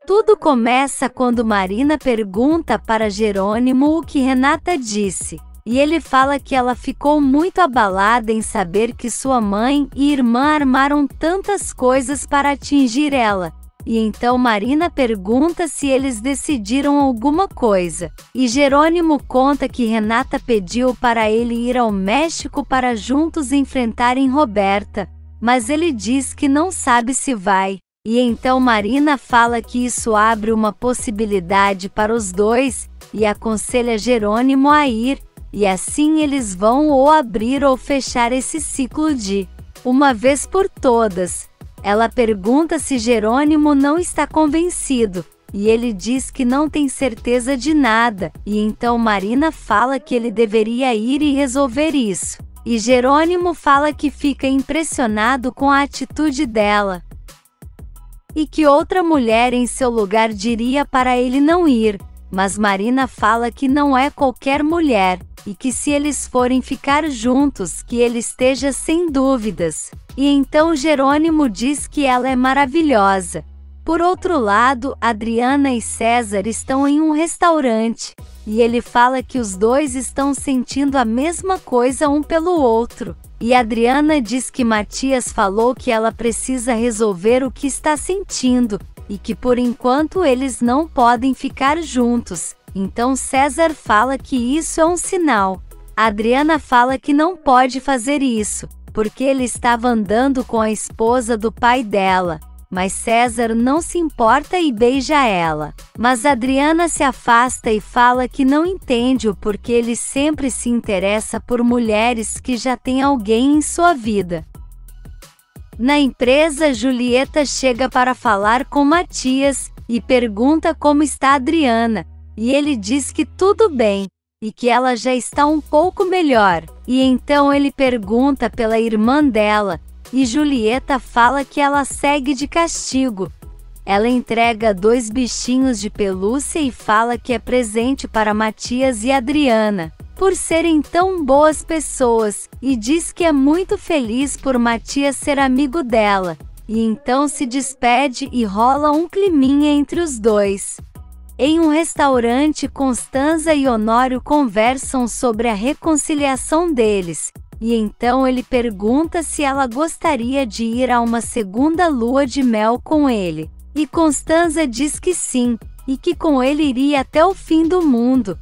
Tudo começa quando Marina pergunta para Jerônimo o que Renata disse. E ele fala que ela ficou muito abalada em saber que sua mãe e irmã armaram tantas coisas para atingir ela. E então Marina pergunta se eles decidiram alguma coisa. E Jerônimo conta que Renata pediu para ele ir ao México para juntos enfrentarem Roberta. Mas ele diz que não sabe se vai. E então Marina fala que isso abre uma possibilidade para os dois, e aconselha Jerônimo a ir, e assim eles vão ou abrir ou fechar esse ciclo de uma vez por todas. Ela pergunta se Jerônimo não está convencido, e ele diz que não tem certeza de nada, e então Marina fala que ele deveria ir e resolver isso. E Jerônimo fala que fica impressionado com a atitude dela. E que outra mulher em seu lugar diria para ele não ir, mas Marina fala que não é qualquer mulher, e que se eles forem ficar juntos, que ele esteja sem dúvidas. E então Jerônimo diz que ela é maravilhosa. Por outro lado, Adriana e César estão em um restaurante, e ele fala que os dois estão sentindo a mesma coisa um pelo outro. E Adriana diz que Matias falou que ela precisa resolver o que está sentindo, e que por enquanto eles não podem ficar juntos. Então César fala que isso é um sinal. Adriana fala que não pode fazer isso, porque ele estava andando com a esposa do pai dela. Mas César não se importa e beija ela. Mas Adriana se afasta e fala que não entende o porquê ele sempre se interessa por mulheres que já têm alguém em sua vida. Na empresa, Julieta chega para falar com Matias e pergunta como está Adriana. E ele diz que tudo bem, e que ela já está um pouco melhor. E então ele pergunta pela irmã dela, e Julieta fala que ela segue de castigo. Ela entrega 2 bichinhos de pelúcia e fala que é presente para Matias e Adriana, por serem tão boas pessoas, e diz que é muito feliz por Matias ser amigo dela. E então se despede e rola um climinha entre os dois. Em um restaurante, Constanza e Honório conversam sobre a reconciliação deles. E então ele pergunta se ela gostaria de ir a uma segunda lua de mel com ele. E Constanza diz que sim, e que com ele iria até o fim do mundo.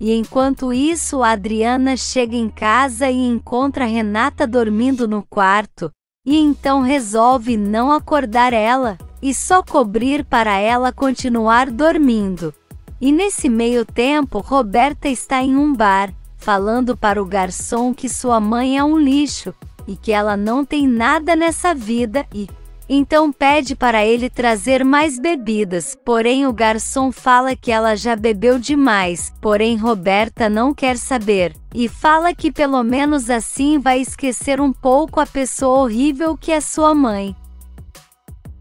E enquanto isso, Adriana chega em casa e encontra Renata dormindo no quarto. E então resolve não acordar ela, e só cobrir para ela continuar dormindo. E nesse meio tempo, Roberta está em um bar, falando para o garçom que sua mãe é um lixo, e que ela não tem nada nessa vida, e então pede para ele trazer mais bebidas, porém o garçom fala que ela já bebeu demais, porém Roberta não quer saber, e fala que pelo menos assim vai esquecer um pouco a pessoa horrível que é sua mãe.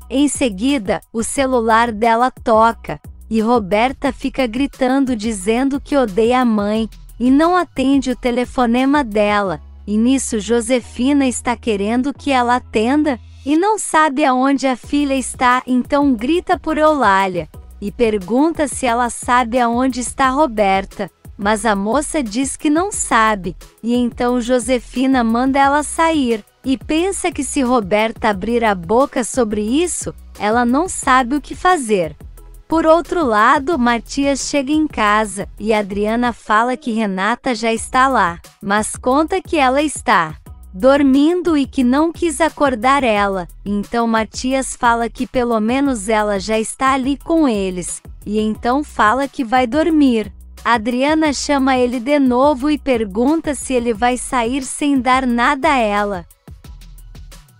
Em seguida, o celular dela toca, e Roberta fica gritando dizendo que odeia a mãe, e não atende o telefonema dela, e nisso Josefina está querendo que ela atenda, e não sabe aonde a filha está, então grita por Eulália, e pergunta se ela sabe aonde está Roberta, mas a moça diz que não sabe, e então Josefina manda ela sair, e pensa que se Roberta abrir a boca sobre isso, ela não sabe o que fazer. Por outro lado, Matias chega em casa, e Adriana fala que Renata já está lá, mas conta que ela está dormindo e que não quis acordar ela. Então Matias fala que pelo menos ela já está ali com eles, e então fala que vai dormir. Adriana chama ele de novo e pergunta se ele vai sair sem dar nada a ela.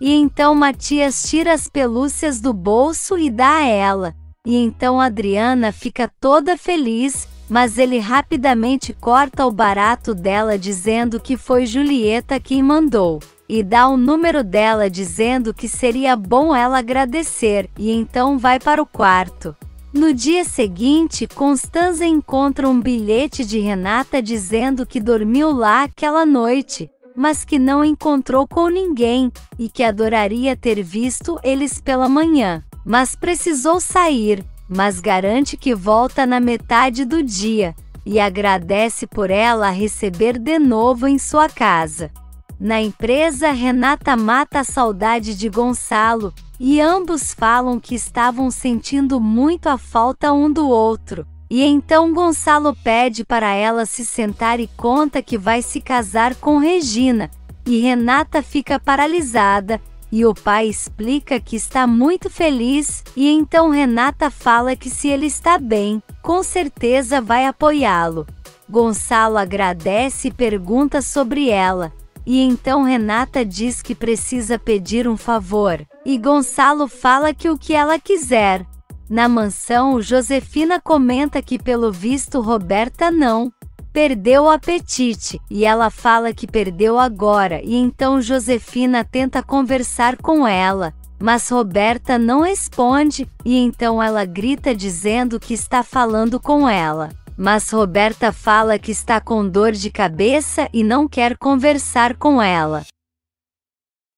E então Matias tira as pelúcias do bolso e dá a ela. E então Adriana fica toda feliz, mas ele rapidamente corta o barato dela dizendo que foi Julieta quem mandou, e dá o número dela dizendo que seria bom ela agradecer, e então vai para o quarto. No dia seguinte, Constanza encontra um bilhete de Renata dizendo que dormiu lá aquela noite, mas que não encontrou com ninguém, e que adoraria ter visto eles pela manhã, mas precisou sair. mas garante que volta na metade do dia, e agradece por ela receber de novo em sua casa. Na empresa, Renata mata a saudade de Gonçalo, e ambos falam que estavam sentindo muito a falta um do outro. E então Gonçalo pede para ela se sentar e conta que vai se casar com Regina, e Renata fica paralisada, e o pai explica que está muito feliz, e então Renata fala que se ele está bem, com certeza vai apoiá-lo. Gonçalo agradece e pergunta sobre ela, e então Renata diz que precisa pedir um favor, e Gonçalo fala que o que ela quiser. Na mansão, Josefina comenta que pelo visto Roberta não perdeu o apetite, e ela fala que perdeu agora, e então Josefina tenta conversar com ela, mas Roberta não responde, e então ela grita dizendo que está falando com ela. Mas Roberta fala que está com dor de cabeça e não quer conversar com ela.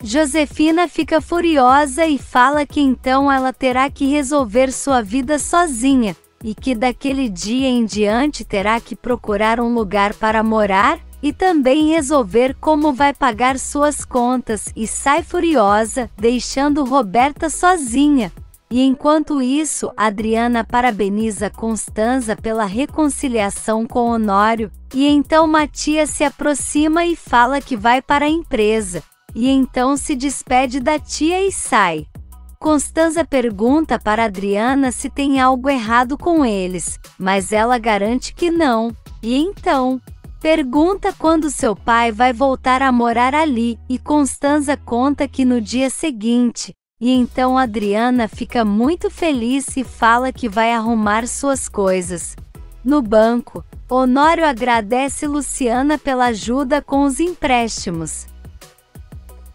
Josefina fica furiosa e fala que então ela terá que resolver sua vida sozinha, e que daquele dia em diante terá que procurar um lugar para morar, e também resolver como vai pagar suas contas, e sai furiosa, deixando Roberta sozinha. E enquanto isso, Adriana parabeniza Constanza pela reconciliação com Honório, e então Matias se aproxima e fala que vai para a empresa, e então se despede da tia e sai. Constanza pergunta para Adriana se tem algo errado com eles, mas ela garante que não, e então pergunta quando seu pai vai voltar a morar ali, e Constanza conta que no dia seguinte. E então Adriana fica muito feliz e fala que vai arrumar suas coisas. No banco, Honório agradece Luciana pela ajuda com os empréstimos,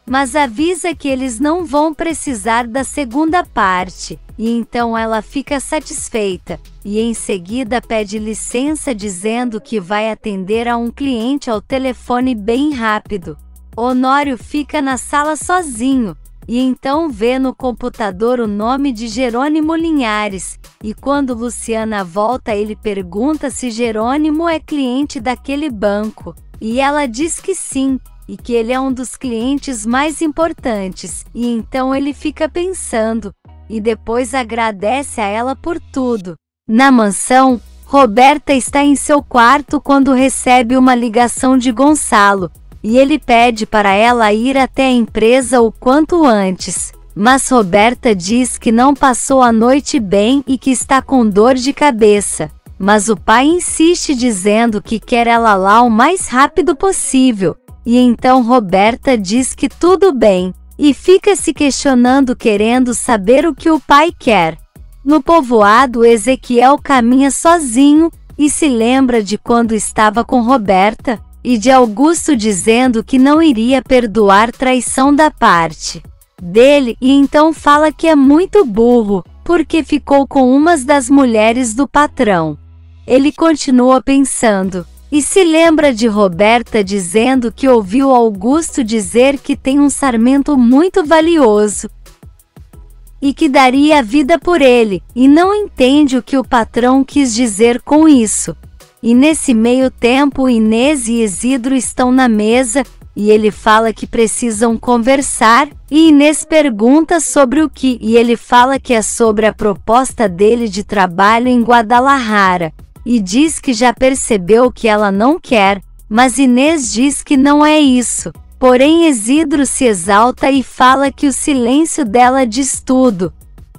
mas avisa que eles não vão precisar da segunda parte, e então ela fica satisfeita, e em seguida pede licença dizendo que vai atender a um cliente ao telefone bem rápido. Honório fica na sala sozinho, e então vê no computador o nome de Jerônimo Linhares, e quando Luciana volta ele pergunta se Jerônimo é cliente daquele banco, e ela diz que sim, e que ele é um dos clientes mais importantes, e então ele fica pensando, e depois agradece a ela por tudo. Na mansão, Roberta está em seu quarto quando recebe uma ligação de Gonçalo, e ele pede para ela ir até a empresa o quanto antes, mas Roberta diz que não passou a noite bem e que está com dor de cabeça, mas o pai insiste dizendo que quer ela lá o mais rápido possível, e então Roberta diz que tudo bem, e fica se questionando querendo saber o que o pai quer. No povoado, Ezequiel caminha sozinho, e se lembra de quando estava com Roberta, e de Augusto dizendo que não iria perdoar traição da parte dele, e então fala que é muito burro, porque ficou com uma das mulheres do patrão. Ele continua pensando, e se lembra de Roberta dizendo que ouviu Augusto dizer que tem um sarmento muito valioso, e que daria a vida por ele, e não entende o que o patrão quis dizer com isso. E nesse meio tempo Inês e Isidro estão na mesa, e ele fala que precisam conversar, e Inês pergunta sobre o que, e ele fala que é sobre a proposta dele de trabalho em Guadalajara, e diz que já percebeu que ela não quer, mas Inês diz que não é isso. Porém Isidro se exalta e fala que o silêncio dela diz tudo.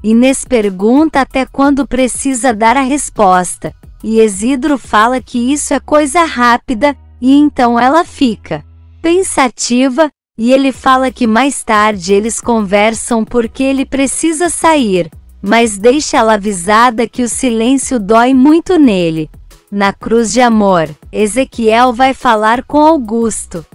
Inês pergunta até quando precisa dar a resposta, e Isidro fala que isso é coisa rápida, e então ela fica pensativa, e ele fala que mais tarde eles conversam porque ele precisa sair, mas deixa ela avisada que o silêncio dói muito nele. Na cruz de amor, Ezequiel vai falar com Augusto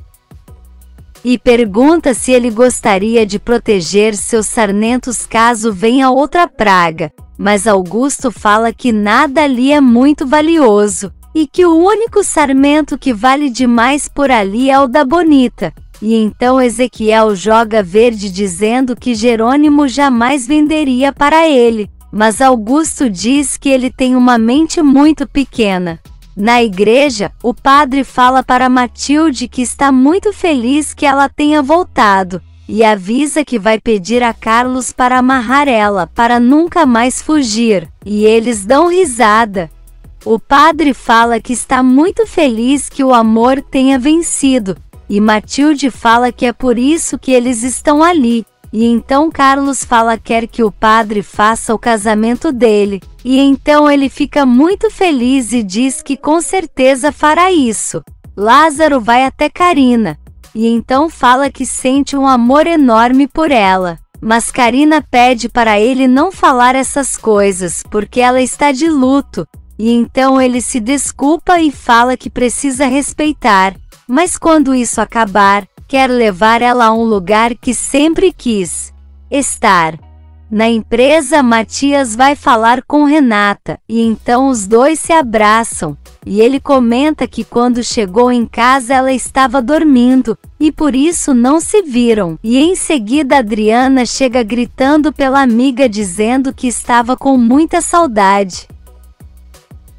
e pergunta se ele gostaria de proteger seus sarmentos caso venha outra praga, mas Augusto fala que nada ali é muito valioso, e que o único sarmento que vale demais por ali é o da Bonita, e então Ezequiel joga verde dizendo que Jerônimo jamais venderia para ele, mas Augusto diz que ele tem uma mente muito pequena. Na igreja, o padre fala para Matilde que está muito feliz que ela tenha voltado, e avisa que vai pedir a Carlos para amarrar ela para nunca mais fugir, e eles dão risada. O padre fala que está muito feliz que o amor tenha vencido, e Matilde fala que é por isso que eles estão ali. E então Carlos fala que quer que o padre faça o casamento dele, e então ele fica muito feliz e diz que com certeza fará isso. Lázaro vai até Carina, e então fala que sente um amor enorme por ela, mas Carina pede para ele não falar essas coisas porque ela está de luto, e então ele se desculpa e fala que precisa respeitar, mas quando isso acabar, quer levar ela a um lugar que sempre quis estar. Na empresa, Matias vai falar com Renata, e então os dois se abraçam, e ele comenta que quando chegou em casa ela estava dormindo, e por isso não se viram. E em seguida Adriana chega gritando pela amiga dizendo que estava com muita saudade.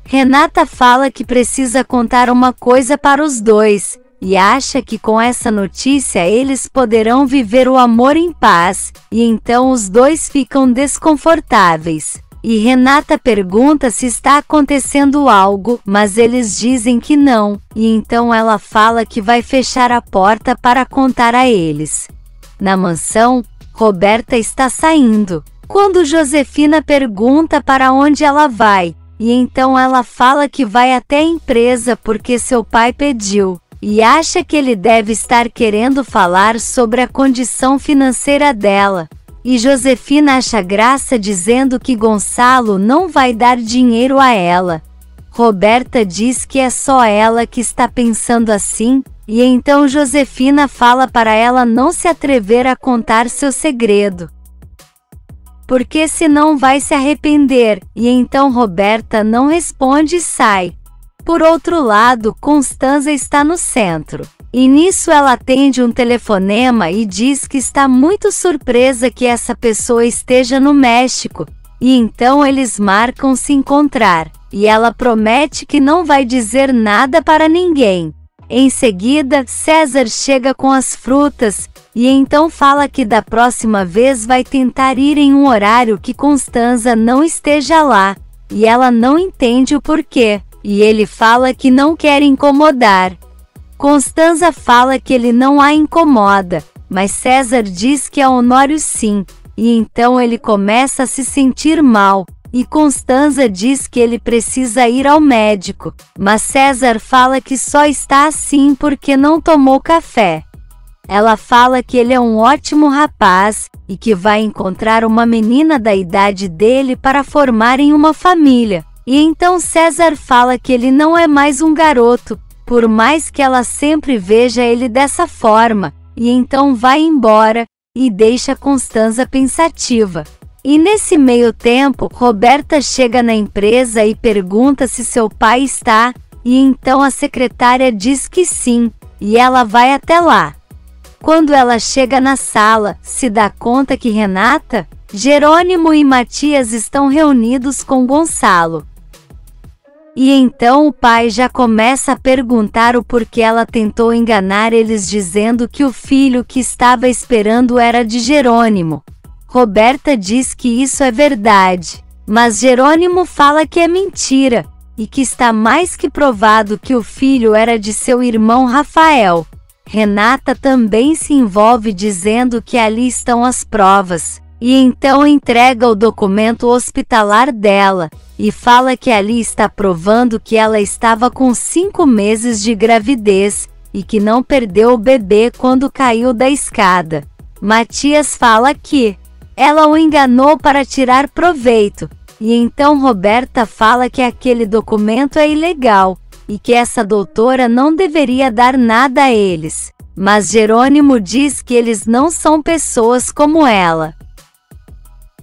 Renata fala que precisa contar uma coisa para os dois, e acha que com essa notícia eles poderão viver o amor em paz, e então os dois ficam desconfortáveis. E Renata pergunta se está acontecendo algo, mas eles dizem que não, e então ela fala que vai fechar a porta para contar a eles. Na mansão, Roberta está saindo, quando Josefina pergunta para onde ela vai, e então ela fala que vai até a empresa porque seu pai pediu. E acha que ele deve estar querendo falar sobre a condição financeira dela. E Josefina acha graça dizendo que Gonçalo não vai dar dinheiro a ela. Roberta diz que é só ela que está pensando assim, e então Josefina fala para ela não se atrever a contar seu segredo, porque senão vai se arrepender, e então Roberta não responde e sai. Por outro lado, Constanza está no centro, e nisso ela atende um telefonema e diz que está muito surpresa que essa pessoa esteja no México, e então eles marcam se encontrar, e ela promete que não vai dizer nada para ninguém. Em seguida, César chega com as frutas, e então fala que da próxima vez vai tentar ir em um horário que Constanza não esteja lá, e ela não entende o porquê. E ele fala que não quer incomodar. Constanza fala que ele não a incomoda, mas César diz que a Honório sim, e então ele começa a se sentir mal, e Constanza diz que ele precisa ir ao médico, mas César fala que só está assim porque não tomou café. Ela fala que ele é um ótimo rapaz, e que vai encontrar uma menina da idade dele para formarem uma família. E então César fala que ele não é mais um garoto, por mais que ela sempre veja ele dessa forma, e então vai embora, e deixa Constanza pensativa. E nesse meio tempo, Roberta chega na empresa e pergunta se seu pai está, e então a secretária diz que sim, e ela vai até lá. Quando ela chega na sala, se dá conta que Renata, Jerônimo e Matias estão reunidos com Gonçalo. E então o pai já começa a perguntar o porquê ela tentou enganar eles dizendo que o filho que estava esperando era de Jerônimo. Roberta diz que isso é verdade, mas Jerônimo fala que é mentira, e que está mais que provado que o filho era de seu irmão Rafael. Renata também se envolve dizendo que ali estão as provas, e então entrega o documento hospitalar dela, e fala que ali está provando que ela estava com 5 meses de gravidez, e que não perdeu o bebê quando caiu da escada. Matias fala que ela o enganou para tirar proveito, e então Roberta fala que aquele documento é ilegal, e que essa doutora não deveria dar nada a eles. Mas Jerônimo diz que eles não são pessoas como ela,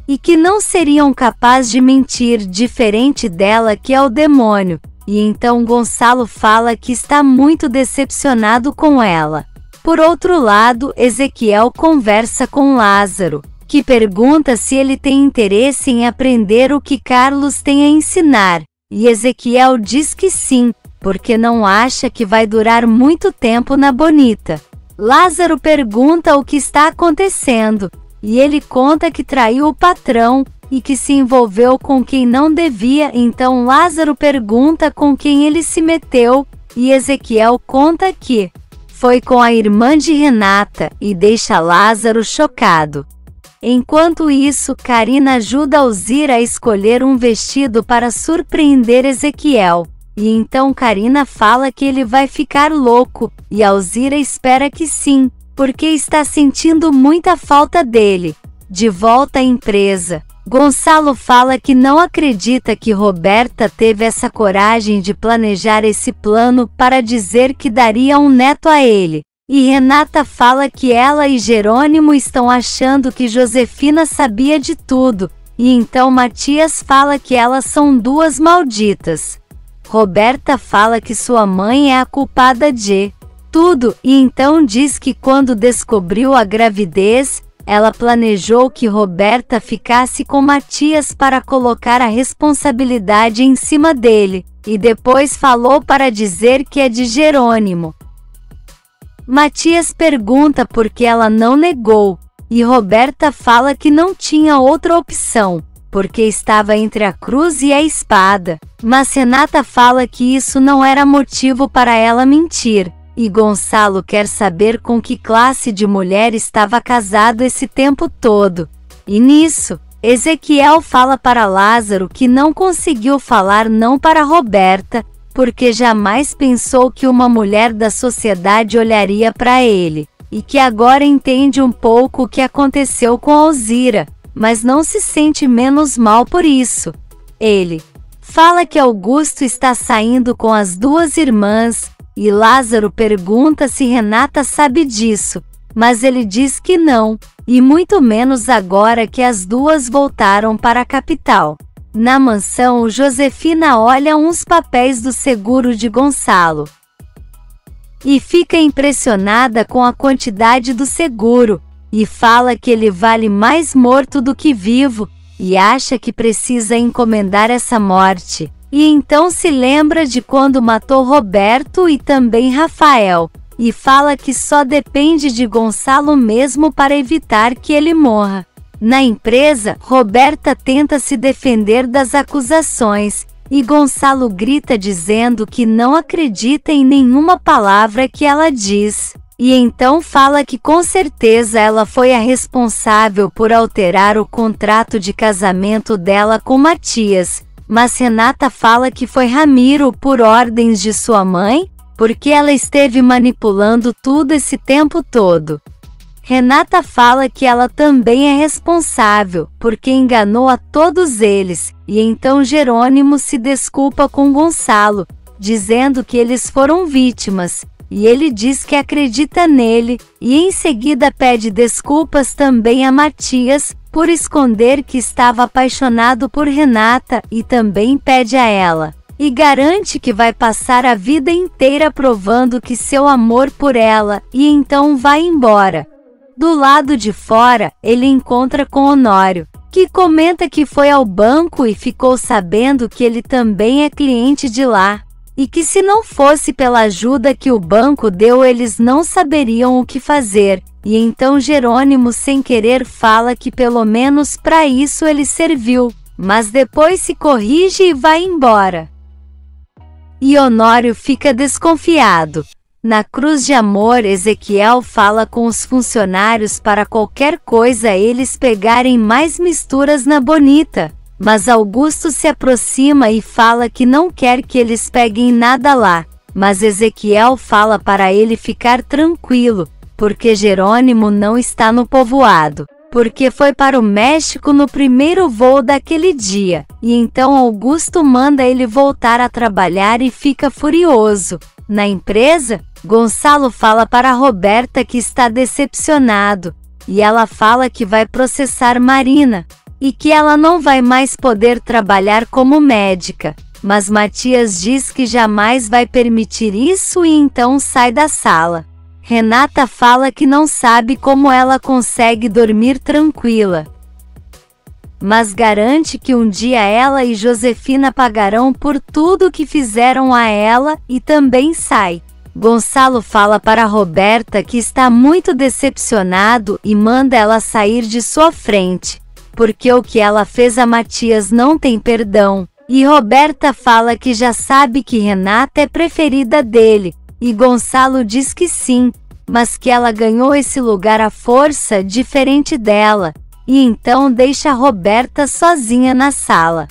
e que não seriam capazes de mentir, diferente dela que é o demônio, e então Gonçalo fala que está muito decepcionado com ela. Por outro lado, Ezequiel conversa com Lázaro, que pergunta se ele tem interesse em aprender o que Carlos tem a ensinar, e Ezequiel diz que sim, porque não acha que vai durar muito tempo na Bonita. Lázaro pergunta o que está acontecendo, e ele conta que traiu o patrão, e que se envolveu com quem não devia. Então Lázaro pergunta com quem ele se meteu, e Ezequiel conta que foi com a irmã de Renata, e deixa Lázaro chocado. Enquanto isso, Karina ajuda Alzira a escolher um vestido para surpreender Ezequiel. E então Karina fala que ele vai ficar louco, e Alzira espera que sim, porque está sentindo muita falta dele. De volta à empresa, Gonçalo fala que não acredita que Roberta teve essa coragem de planejar esse plano para dizer que daria um neto a ele. E Renata fala que ela e Jerônimo estão achando que Josefina sabia de tudo, e então Matias fala que elas são duas malditas. Roberta fala que sua mãe é a culpada de tudo, e então diz que quando descobriu a gravidez, ela planejou que Roberta ficasse com Matias para colocar a responsabilidade em cima dele, e depois falou para dizer que é de Jerônimo. Matias pergunta por que ela não negou, e Roberta fala que não tinha outra opção, porque estava entre a cruz e a espada. Mas Renata fala que isso não era motivo para ela mentir, e Gonçalo quer saber com que classe de mulher estava casado esse tempo todo. E nisso, Ezequiel fala para Lázaro que não conseguiu falar não para Roberta, porque jamais pensou que uma mulher da sociedade olharia para ele, e que agora entende um pouco o que aconteceu com Alzira, mas não se sente menos mal por isso. Ele fala que Augusto está saindo com as duas irmãs, e Lázaro pergunta se Renata sabe disso, mas ele diz que não, e muito menos agora que as duas voltaram para a capital. Na mansão, Josefina olha uns papéis do seguro de Gonçalo e fica impressionada com a quantidade do seguro, e fala que ele vale mais morto do que vivo, e acha que precisa encomendar essa morte. E então se lembra de quando matou Roberto e também Rafael, e fala que só depende de Gonçalo mesmo para evitar que ele morra. Na empresa, Roberta tenta se defender das acusações, e Gonçalo grita dizendo que não acredita em nenhuma palavra que ela diz. E então fala que com certeza ela foi a responsável por alterar o contrato de casamento dela com Matias. Mas Renata fala que foi Ramiro por ordens de sua mãe, porque ela esteve manipulando tudo esse tempo todo. Renata fala que ela também é responsável, porque enganou a todos eles, e então Jerônimo se desculpa com Gonçalo, dizendo que eles foram vítimas, e ele diz que acredita nele, e em seguida pede desculpas também a Matias, por esconder que estava apaixonado por Renata, e também pede a ela, e garante que vai passar a vida inteira provando que seu amor por ela, e então vai embora. Do lado de fora, ele encontra com Honório, que comenta que foi ao banco e ficou sabendo que ele também é cliente de lá, e que se não fosse pela ajuda que o banco deu eles não saberiam o que fazer, e então Jerônimo sem querer fala que pelo menos para isso ele serviu, mas depois se corrige e vai embora. E Honório fica desconfiado. Na Cruz de Amor, Ezequiel fala com os funcionários para qualquer coisa eles pegarem mais misturas na Bonita, mas Augusto se aproxima e fala que não quer que eles peguem nada lá, mas Ezequiel fala para ele ficar tranquilo, porque Jerônimo não está no povoado, porque foi para o México no primeiro voo daquele dia, e então Augusto manda ele voltar a trabalhar e fica furioso. Na empresa, Gonçalo fala para Roberta que está decepcionado, e ela fala que vai processar Marina, e que ela não vai mais poder trabalhar como médica, mas Matias diz que jamais vai permitir isso e então sai da sala. Renata fala que não sabe como ela consegue dormir tranquila, mas garante que um dia ela e Josefina pagarão por tudo que fizeram a ela e também sai. Gonçalo fala para Roberta que está muito decepcionado e manda ela sair de sua frente, porque o que ela fez a Matias não tem perdão. E Roberta fala que já sabe que Renata é preferida dele, e Gonçalo diz que sim, mas que ela ganhou esse lugar à força, diferente dela, e então deixa Roberta sozinha na sala.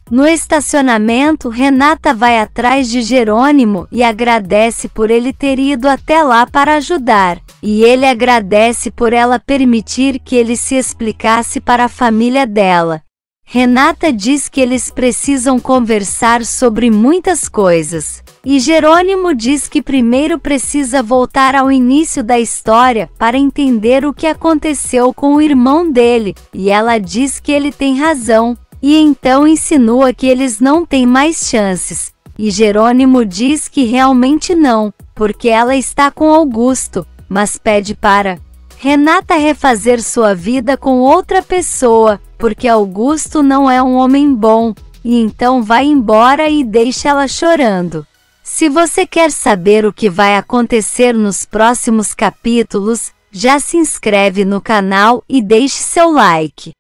No estacionamento, Renata vai atrás de Jerônimo e agradece por ele ter ido até lá para ajudar, e ele agradece por ela permitir que ele se explicasse para a família dela. Renata diz que eles precisam conversar sobre muitas coisas, e Jerônimo diz que primeiro precisa voltar ao início da história para entender o que aconteceu com o irmão dele, e ela diz que ele tem razão, e então insinua que eles não têm mais chances, e Jerônimo diz que realmente não, porque ela está com Augusto, mas pede para Renata refazer sua vida com outra pessoa, porque Augusto não é um homem bom, e então vai embora e deixa ela chorando. Se você quer saber o que vai acontecer nos próximos capítulos, já se inscreve no canal e deixe seu like.